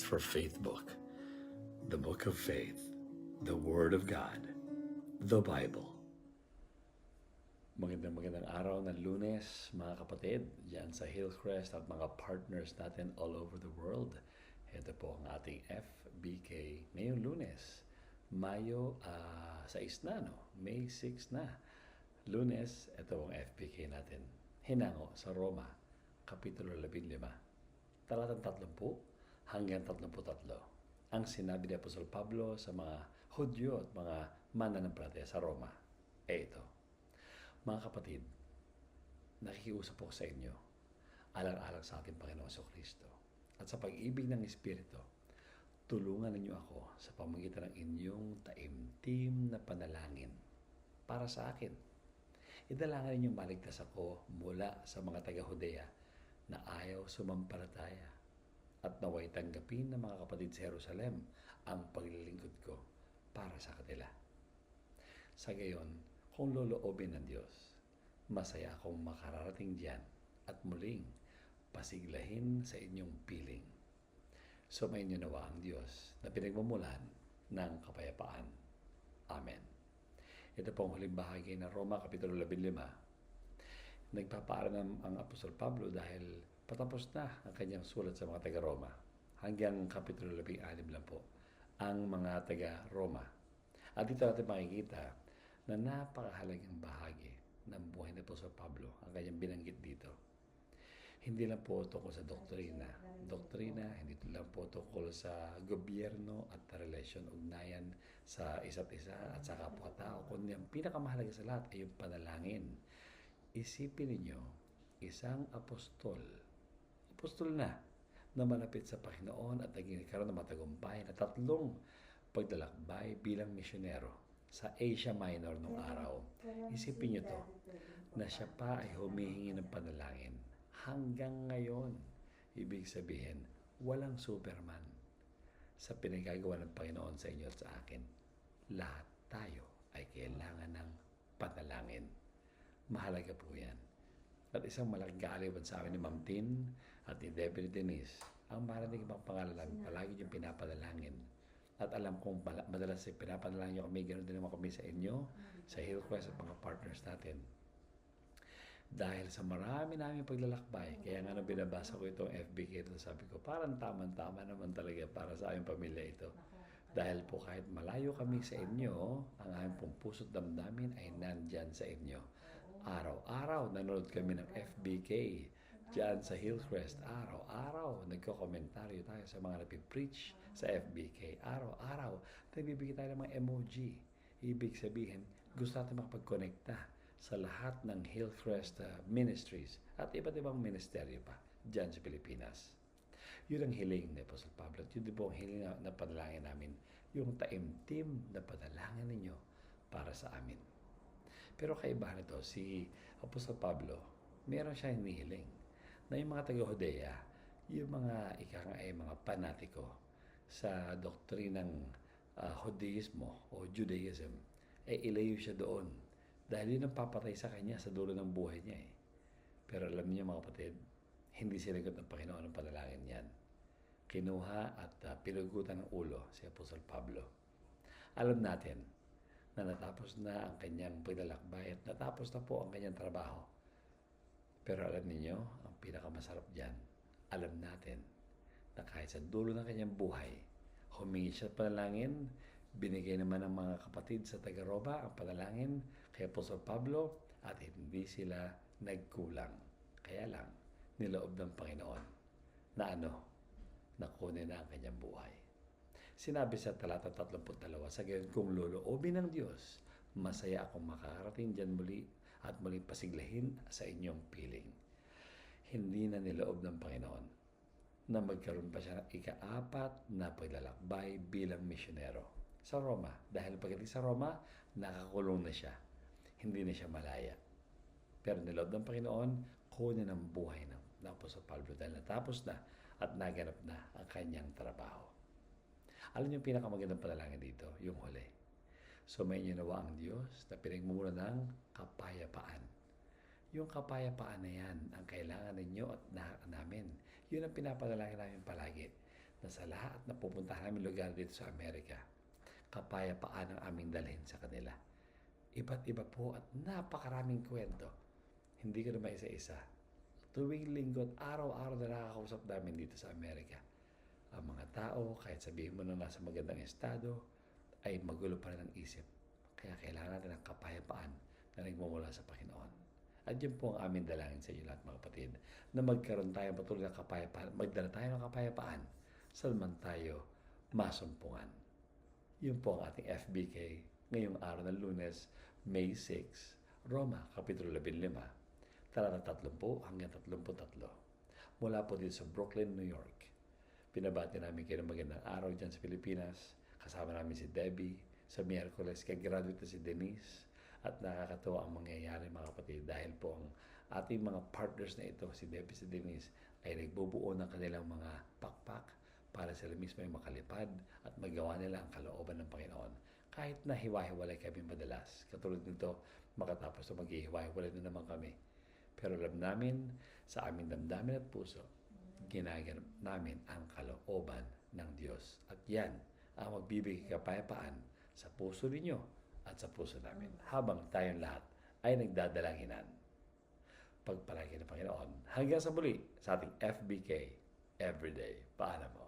for Faith Book, the Book of Faith, the Word of God, the Bible. Magandang araw ng Lunes, mga kapatid, dyan sa Hillcrest at mga partners natin all over the world. Ito po ang ating FBK ngayong Lunes, Mayo 6 na, no? May 6 na. Lunes, ito ang FBK natin. Hinango sa Roma, Kapitulo 15, talatang 30 hanggang 33. Ang sinabi ni Apostol Pablo sa mga Hudyo at mga mananampalataya sa Roma ay ito. Mga kapatid, nakikiusap po sa inyo, alang-alang sa ating Panginoon Kristo at sa pag-ibig ng Espiritu, tulungan ninyo ako sa pamamagitan ng inyong taimtim na panalangin para sa akin. Idalangin ninyong maligtas ako mula sa mga taga-Judea na ayaw sumampalataya at naway tanggapin ng mga kapatid sa Jerusalem ang paglilingkod ko para sa kanila. Sa gayon, kung loloobin ng Diyos, masaya akong makararating diyan at muling pasiglahin sa inyong piling. Sumayin niyo nawa ang Diyos na pinagmumulan ng kapayapaan. Amen. Ito po ang huling bahagi ng Roma, Kapitulo 15. Nagpapaalam ang Apostol Pablo dahil patapos na ang kanyang sulat sa mga taga-Roma. Hanggang Kapitulo 16 lang po ang mga taga-Roma. At dito natin makikita na napakahalagang bahagi ng buhay ni Apostol Pablo ang kanyang binanggit dito. Hindi lang po tungkol sa doktrina. Hindi lang po tungkol sa gobyerno at relasyon, ugnayan sa isa't isa at sa kapwa-tao, kundi ang pinakamahalaga sa lahat ay yung panalangin. Isipin ninyo, isang apostol na malapit sa Panginoon at nagkaroon ng matagumpay na 3 paglalakbay bilang misyonero sa Asia Minor noong araw. Isipin nyo to, na siya pa ay humihingi ng panalangin. Hanggang ngayon, ibig sabihin, walang Superman sa pinagagawa ng Panginoon sa inyo at sa akin. Lahat tayo ay kailangan ng panalangin. Mahalaga po yan. At isang malaking kaaliwan sa amin ni Ma'am Tin at ni Debbie Denise, ang marinig mga pangalan, palagi yung pinapanalangin. At alam kong madalas pinapanalangin nyo kami, ganoon din naman kami sa inyo, sa Hillcrest at mga partners natin. Dahil sa marami namin paglalakbay, kaya nga binabasa ko itong FBK ito, sabi ko, parang tama naman talaga para sa aming pamilya ito. Dahil po kahit malayo kami sa inyo, ang aming pong puso't damdamin ay nandyan sa inyo. Araw-araw nanonood kami ng FBK dyan sa Hillcrest. Araw-araw nagko-komentaryo tayo sa mga napipreach sa FBK. Araw-araw nagbibigay tayo ng mga emoji. Ibig sabihin, gusto natin makapag-connecta sa lahat ng Hillcrest ministries at iba't ibang ministeryo pa dyan sa Pilipinas. Yun ang hiling ni Apostol Pablo at yun din po ang hiling na panalangin namin, yung taimtim na panalangin ninyo para sa amin. Pero kaibahan nito, si Apostol Pablo, meron siyang hinihiling na yung mga taga-Judea, yung mga mga panatiko sa doktrinang Judaismo o Judaism, ay ilayo siya doon. Dahil yun ang papatay sa kanya sa dulo ng buhay niya eh. Pero alam niyo mga kapatid, hindi sinagot ng Panginoon ang panalangin niyan. Kinuha at pinugutan ng ulo si Apostol Pablo. Alam natin na natapos na ang kanyang paglalakbay at natapos na po ang kanyang trabaho. Pero alam niyo, ang pinakamasarap diyan, alam natin na kahit sa dulo ng kanyang buhay, humingi siya panalangin, binigay naman ng mga kapatid sa taga-Roma ang panalangin kay Apostol Pablo at hindi sila nagkulang. Kaya lang, niloob ng Panginoon na nakunin na ang kanyang buhay. Sinabi sa talata 32, sa gayon kung loloobin ng Diyos, masaya akong makakarating dyan muli at muling pasiglahin sa inyong piling. Hindi na niloob ng Panginoon na magkaroon pa siya ng ika-4 na paglalakbay bilang misyonero sa Roma. Dahil pagdating sa Roma, nakakulong na siya. Hindi na siya malaya. Pero niloob ng Panginoon, kunin ang buhay ng Apostol Pablo dahil natapos na at naganap na ang kanyang trabaho. Alam niyo yung pinakamagandang panalangin dito, yung huli. Sumayin niyo nawa ang Diyos na pinagmumula ng kapayapaan. Yung kapayapaan na yan ang kailangan ninyo at namin. Yun ang pinapanalangin namin palagi. na sa lahat na pupuntahan namin lugar dito sa Amerika, kapayapaan ang aming dalhin sa kanila. Iba't iba po at napakaraming kwento. Hindi ko na maisa-isa. Tuwing linggo at araw-araw na nakakausap namin dito sa Amerika. Ang mga tao, kahit sabihin mo na nasa magandang estado, ay magulo pa rin ang isip. Kaya kailangan natin ng kapayapaan na nagmumula sa Panginoon. At yun po ang aming dalangin sa inyo lahat mga kapatid, na magkaroon tayo patuloy ng kapayapaan, magdala tayo ng kapayapaan, saan tayo masumpungan. Yun po ang ating FBK ngayong araw ng Lunes, May 6, Roma, Kapitulo 15, talata 30 hanggang 33. Mula po dito sa Brooklyn, New York. Pinabati namin kayo ng magandang araw dyan sa Pilipinas. Kasama namin si Debbie. Sa Miyerkules, kay-graduate na si Denise. At nakakatawa ang mangyayari mga kapatid dahil po ang ating mga partners na ito, si Debbie, si Denise, ay nagbubuo ng kanilang mga pakpak para sila mismo ay makalipad at magawa nila ang kalooban ng Panginoon. Kahit na hiwa-hiwalay kami madalas. Katulad nito, makatapos na maghihiwa-hiwalay na naman kami. Pero alam namin, sa aming damdamin at puso, ginaganap namin ang kalooban ng Diyos. At yan ang magbibigay kapayapaan sa puso ninyo at sa puso namin habang tayong lahat ay nagdadalanginan. Pagpalagi ng Panginoon hanggang sa muli sa ating FBK Everyday. Paalam mo.